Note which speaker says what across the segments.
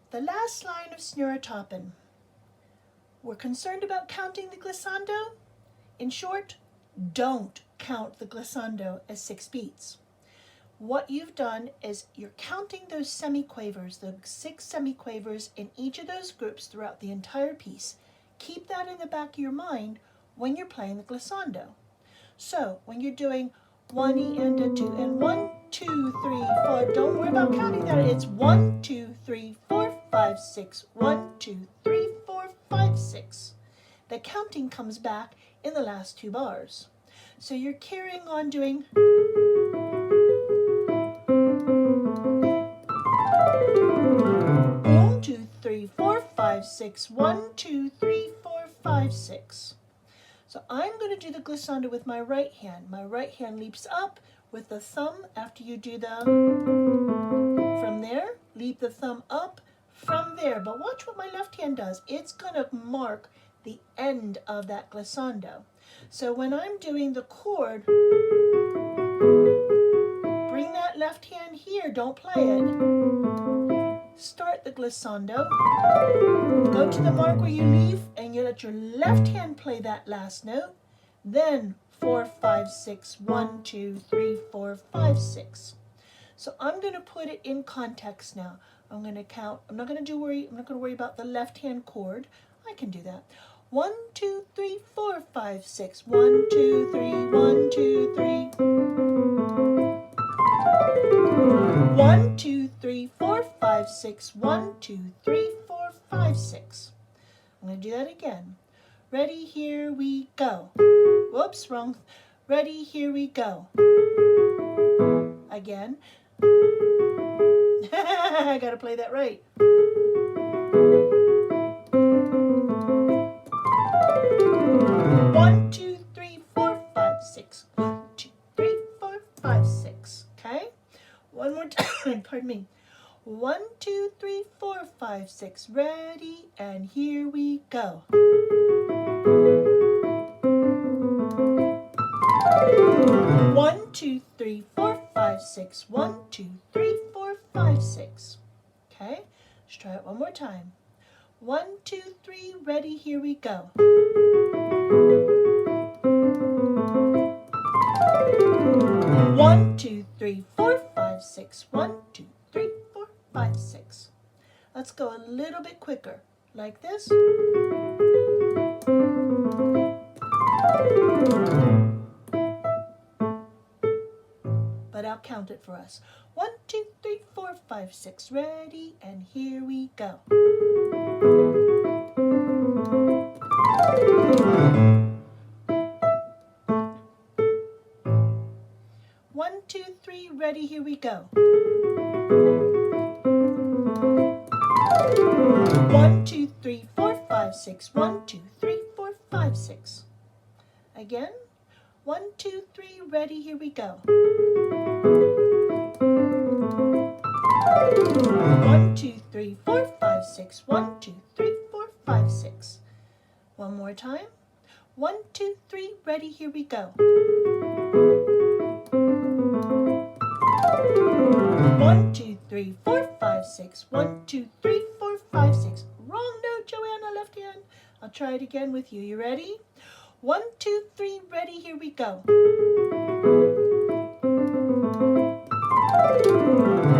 Speaker 1: The last line of Snurretoppen. We're concerned about counting the glissando. In short, don't count the glissando as 6 beats. What you've done is you're counting those semiquavers, the 6 semiquavers in each of those groups throughout the entire piece. Keep that in the back of your mind when you're playing the glissando. So when you're doing 1 E and a 2 and 1, 2, 3, 4, don't worry about counting that. It's 1, 2, 3, 4, 5, 6, 1, 2, 3, 4, 5, 6. The counting comes back in the last 2 bars. So you're carrying on doing 1, 2, 3, 4, 5, 6, 1, 2, 3, 4, 5, 6. So I'm going to do the glissando with my right hand. My right hand leaps up with the thumb after you do the, from there, leap the thumb up from there. But watch what my left hand does. It's going to mark the end of that glissando. So when I'm doing the chord, bring that left hand here, don't play it. Start the glissando, go to the mark where you leave, and you let your left hand play that last note. Then 4, 5, 6, 1, 2, 3, 4, 5, 6. So I'm going to put it in context now. I'm going to count. I'm not going to worry about the left hand chord. I can do that. 1, 2, 3, 4, 5, 6. 1, 2, 3, 1, 2, 3. 1, 2, 3, 4, 5, 6. 1, 2, 3, 4, 5, 6. I'm going to do that again. Ready, here we go. Whoops, wrong. Ready, here we go. Again. I got to play that right. 1, 2, 3, 4, 5, 6. 1, 2, 3, 4, 5, 6. Okay? One more time. Pardon me. 1, 2, 3, 4, 5, 6. Ready, and here we go. 1, 2, 3, 4, 5, 6. 1, 2, 3, 4, 5, 6. Okay? Let's try it one more time. 1, 2, 3, ready, here we go. 1, 2, 3, 4, 5, 6. 1, 2, 3, 4, 5, 6. Let's go a little bit quicker, like this. But I'll count it for us. 1, 2, 3, 4, 5, 6. Ready, and here we go. 1, 2, 3, ready, here we go. 1, 2, 3, 4, 5, 6. 1, 2, 3, 4, 5, 6. Again. 1, 2, 3, ready, here we go. 1, 2, 3, 4, 5, 6. 1, 2, 3, 4, 5, 6. One more time. 1, 2, 3, ready, here we go. 1, 2, 3, 4, 5, 6. 1, 2, 3, 4, 5, 6. Wrong note, Joanna, left hand. I'll try it again with you. You ready? 1, 2, 3, ready, here we go.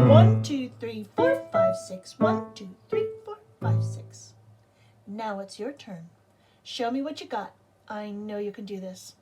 Speaker 1: 1, 2, 3, 4, 5, 6. 1, 2, 3, 4, 5, 6. Now it's your turn. Show me what you got. I know you can do this.